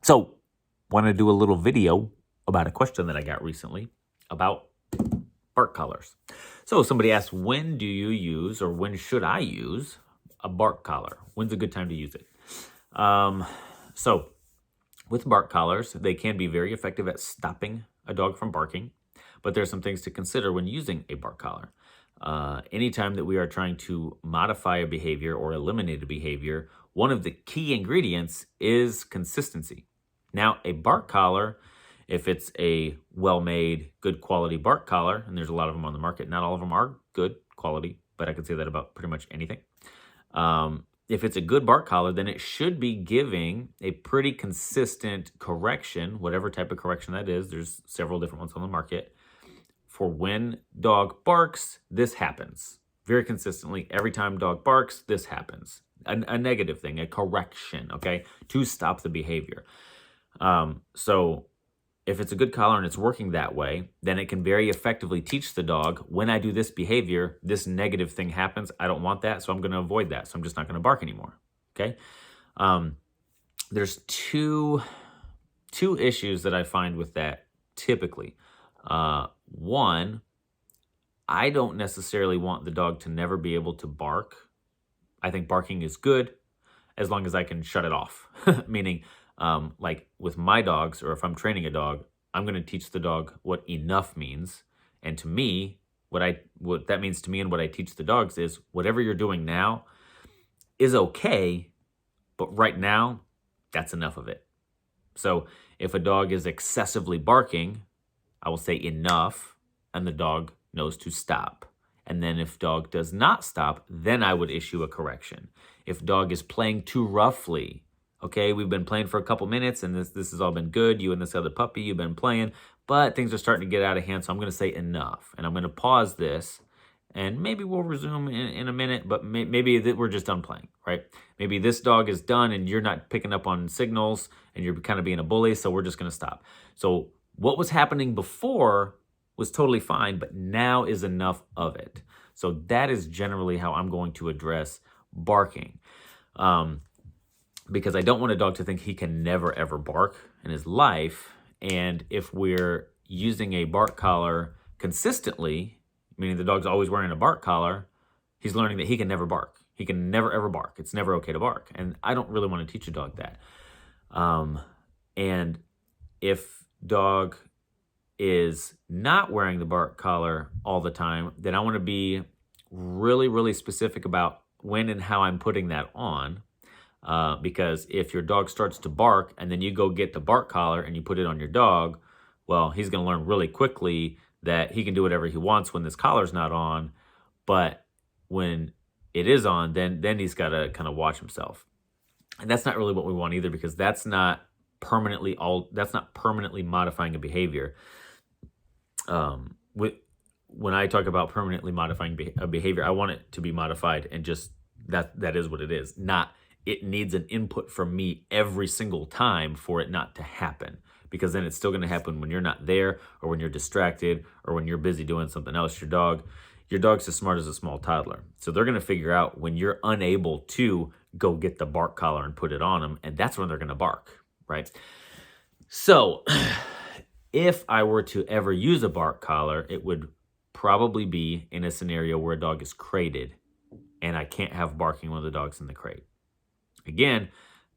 So, want to do a little video about a question that I got recently about bark collars. So, somebody asked, when do you use or when should I use a bark collar? When's a good time to use it? So, with bark collars, they can be very effective at stopping a dog from barking, but there's some things to consider when using a bark collar. Anytime that we are trying to modify a behavior or eliminate a behavior, one of the key ingredients is consistency. Now, a bark collar, if it's a well-made, good quality bark collar, and there's a lot of them on the market, not all of them are good quality, but I can say that about pretty much anything. If it's a good bark collar, then it should be giving a pretty consistent correction, whatever type of correction that is. There's several different ones on the market. For when dog barks, this happens. Very consistently, every time dog barks, this happens. A negative thing, a correction, okay, to stop the behavior. So if it's a good collar and it's working that way, then it can very effectively teach the dog, when I do this behavior, this negative thing happens. I don't want that, so I'm going to avoid that. So I'm just not going to bark anymore, okay? There's two issues that I find with that typically. One, I don't necessarily want the dog to never be able to bark. I think barking is good as long as I can shut it off. Meaning, like with my dogs, or if I'm training a dog, I'm going to teach the dog what enough means. And to me, what that means to me and what I teach the dogs is whatever you're doing now is okay, but right now, that's enough of it. So if a dog is excessively barking, I will say enough, and the dog knows to stop. And then if dog does not stop, then I would issue a correction. If dog is playing too roughly, okay, we've been playing for a couple minutes and this has all been good. You and this other puppy, you've been playing, but things are starting to get out of hand. So I'm going to say enough, and I'm going to pause this, and maybe we'll resume in a minute, but maybe we're just done playing, right? Maybe this dog is done and you're not picking up on signals and you're kind of being a bully. So we're just going to stop. So what was happening before was totally fine, but now is enough of it. So that is generally how I'm going to address barking. Because I don't want a dog to think he can never, ever bark in his life. And if we're using a bark collar consistently, meaning the dog's always wearing a bark collar, he's learning that he can never bark. He can never, ever bark. It's never okay to bark. And I don't really want to teach a dog that. And if dog is not wearing the bark collar all the time, then I want to be really, really specific about when and how I'm putting that on. Because if your dog starts to bark and then you go get the bark collar and you put it on your dog, well, he's going to learn really quickly that he can do whatever he wants when this collar's not on. But when it is on, then he's got to kind of watch himself. And that's not really what we want either, because that's not permanently modifying a behavior. When I talk about permanently modifying a behavior, I want it to be modified, and just that is what it is. Not it needs an input from me every single time for it not to happen, because then it's still going to happen when you're not there, or when you're distracted, or when you're busy doing something else. Your dog's as smart as a small toddler. So they're going to figure out when you're unable to go get the bark collar and put it on them, and that's when they're going to bark, right? So if I were to ever use a bark collar, it would probably be in a scenario where a dog is crated and I can't have barking when the dog's in the crate. Again,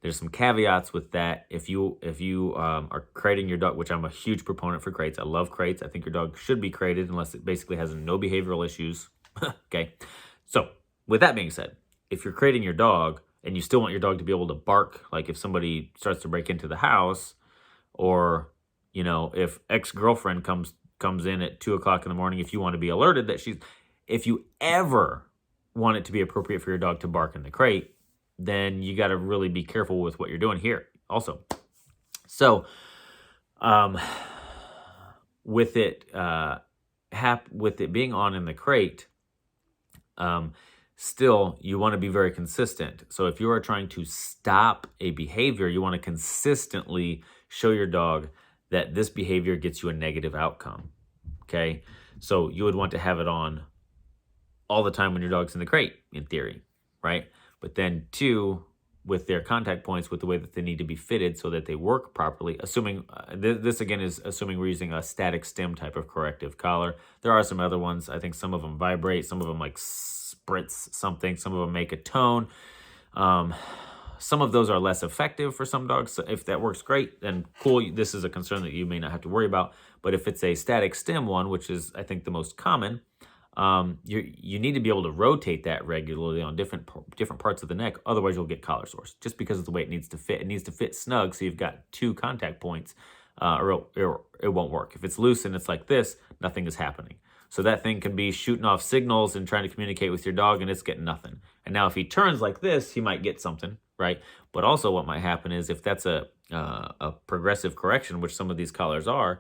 there's some caveats with that. If you are crating your dog, which I'm a huge proponent for crates. I love crates. I think your dog should be crated unless it basically has no behavioral issues. Okay. So with that being said, if you're crating your dog and you still want your dog to be able to bark, like if somebody starts to break into the house, or, you know, if ex-girlfriend comes in at 2:00 in the morning, if you want to be alerted that if you ever want it to be appropriate for your dog to bark in the crate, then you got to really be careful with what you're doing here also. So, with it being on in the crate, still you want to be very consistent. So if you are trying to stop a behavior, you want to consistently show your dog that this behavior gets you a negative outcome. Okay, so you would want to have it on all the time when your dog's in the crate, in theory, right? But then two, with their contact points with the way that they need to be fitted so that they work properly. Assuming this again is assuming we're using a static stem type of corrective collar. There are some other ones. I think some of them vibrate, some of them like spritz something, some of them make a tone. Some of those are less effective for some dogs. So if that works great, then cool. This is a concern that you may not have to worry about. But if it's a static stem one, which is I think the most common, you need to be able to rotate that regularly on different parts of the neck. Otherwise, you'll get collar sores just because of the way it needs to fit. It needs to fit snug, so you've got two contact points, or it won't work. If it's loose and it's like this, nothing is happening. So that thing can be shooting off signals and trying to communicate with your dog, and it's getting nothing. And now if he turns like this, he might get something, right? But also what might happen is if that's a progressive correction, which some of these collars are,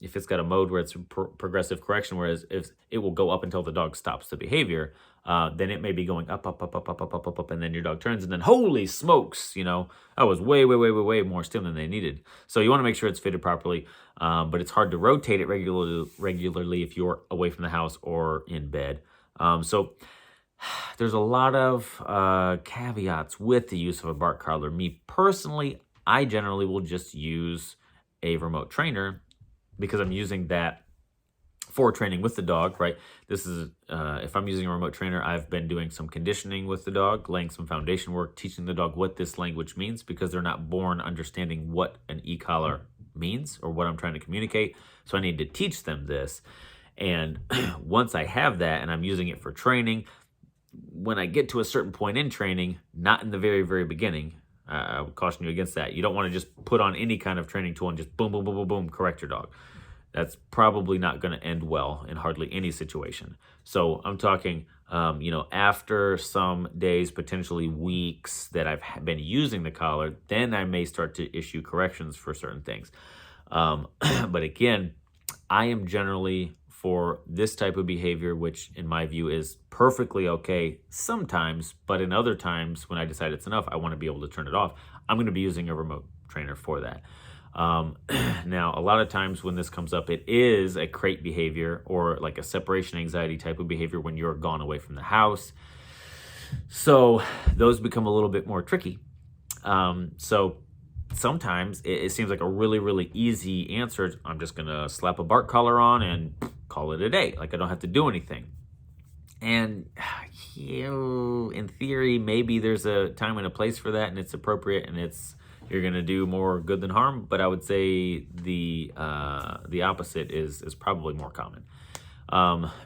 if it's got a mode where it's progressive correction, whereas if it will go up until the dog stops the behavior, then it may be going up, and then your dog turns, and then holy smokes, that was way more stim than they needed. So you want to make sure it's fitted properly, but it's hard to rotate it regularly if you're away from the house or in bed. So there's a lot of caveats with the use of a bark collar. Me personally, I generally will just use a remote trainer because I'm using that for training with the dog, right? This is, if I'm using a remote trainer, I've been doing some conditioning with the dog, laying some foundation work, teaching the dog what this language means because they're not born understanding what an e-collar means or what I'm trying to communicate. So I need to teach them this. And once I have that and I'm using it for training, when I get to a certain point in training, not in the very beginning, I would caution you against that. You don't want to just put on any kind of training tool and just boom, correct your dog. That's probably not going to end well in hardly any situation. So I'm talking, after some days, potentially weeks that I've been using the collar, then I may start to issue corrections for certain things. But again, I am generally for this type of behavior, which in my view is perfectly okay sometimes, but in other times when I decide it's enough, I want to be able to turn it off. I'm going to be using a remote trainer for that. Now, a lot of times when this comes up, it is a crate behavior or like a separation anxiety type of behavior when you're gone away from the house. So those become a little bit more tricky. So sometimes it seems like a really easy answer. I'm just going to slap a bark collar on and call it a day. Like I don't have to do anything. And in theory, maybe there's a time and a place for that and it's appropriate and you're going to do more good than harm. But I would say the opposite is probably more common.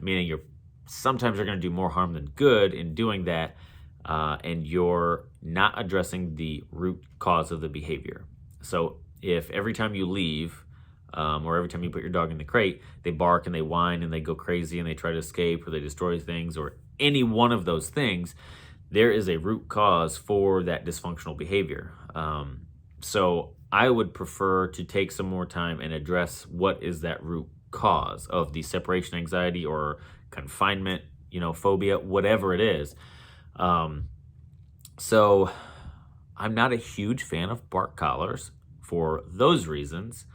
Meaning sometimes you're going to do more harm than good in doing that. And you're not addressing the root cause of the behavior. So if every time you leave, or every time you put your dog in the crate, they bark and they whine and they go crazy and they try to escape or they destroy things or any one of those things, there is a root cause for that dysfunctional behavior. So I would prefer to take some more time and address what is that root cause of the separation anxiety or confinement, phobia, whatever it is. So I'm not a huge fan of bark collars for those reasons.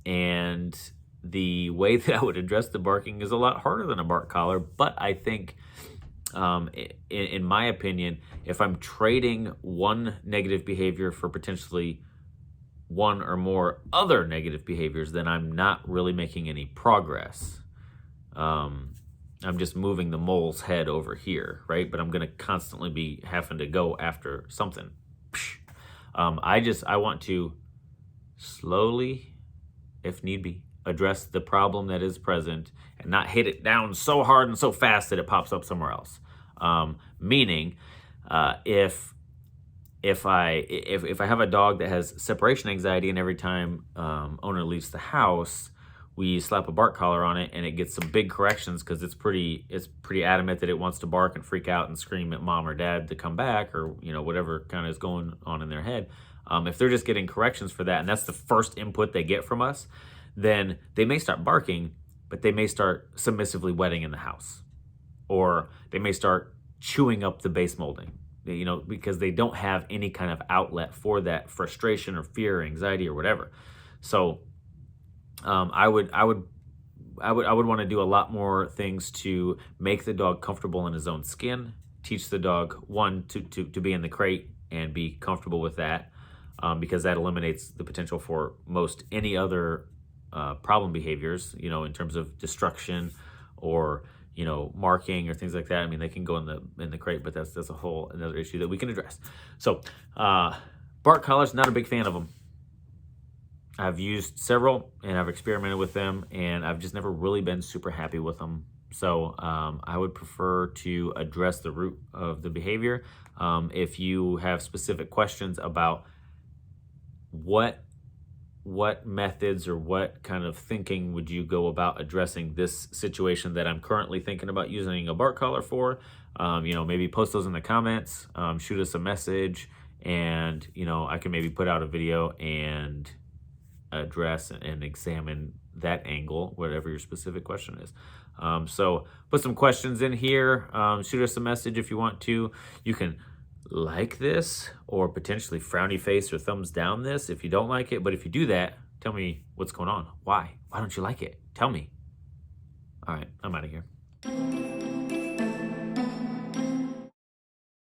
And the way that I would address the barking is a lot harder than a bark collar, but I think, in my opinion, if I'm trading one negative behavior for potentially one or more other negative behaviors, then I'm not really making any progress. I'm just moving the mole's head over here, right? But I'm going to constantly be having to go after something. I want to slowly, if need be, address the problem that is present and not hit it down so hard and so fast that it pops up somewhere else. Meaning, if I have a dog that has separation anxiety and every time owner leaves the house, we slap a bark collar on it and it gets some big corrections because it's pretty adamant that it wants to bark and freak out and scream at mom or dad to come back or whatever kind of is going on in their head. If they're just getting corrections for that and that's the first input they get from us, then they may start barking, but they may start submissively wetting in the house, or they may start chewing up the base molding, because they don't have any kind of outlet for that frustration or fear or anxiety or whatever. So I would want to do a lot more things to make the dog comfortable in his own skin teach the dog, one, to be in the crate and be comfortable with that, because that eliminates the potential for most any other problem behaviors, in terms of destruction or, marking or things like that. I mean, they can go in the crate, but that's a whole another issue that we can address. So, bark collars, not a big fan of them. I've used several and I've experimented with them, and I've just never really been super happy with them. So I would prefer to address the root of the behavior. If you have specific questions about what methods or what kind of thinking would you go about addressing this situation that I'm currently thinking about using a bark collar for, maybe post those in the comments, shoot us a message, and I can maybe put out a video and address and examine that angle, whatever your specific question is. So put some questions in here, shoot us a message if you want to. You can like this or potentially frowny face or thumbs down this if you don't like it. But if you do that, tell me what's going on. Why don't you like it? Tell me. All right, I'm out of here.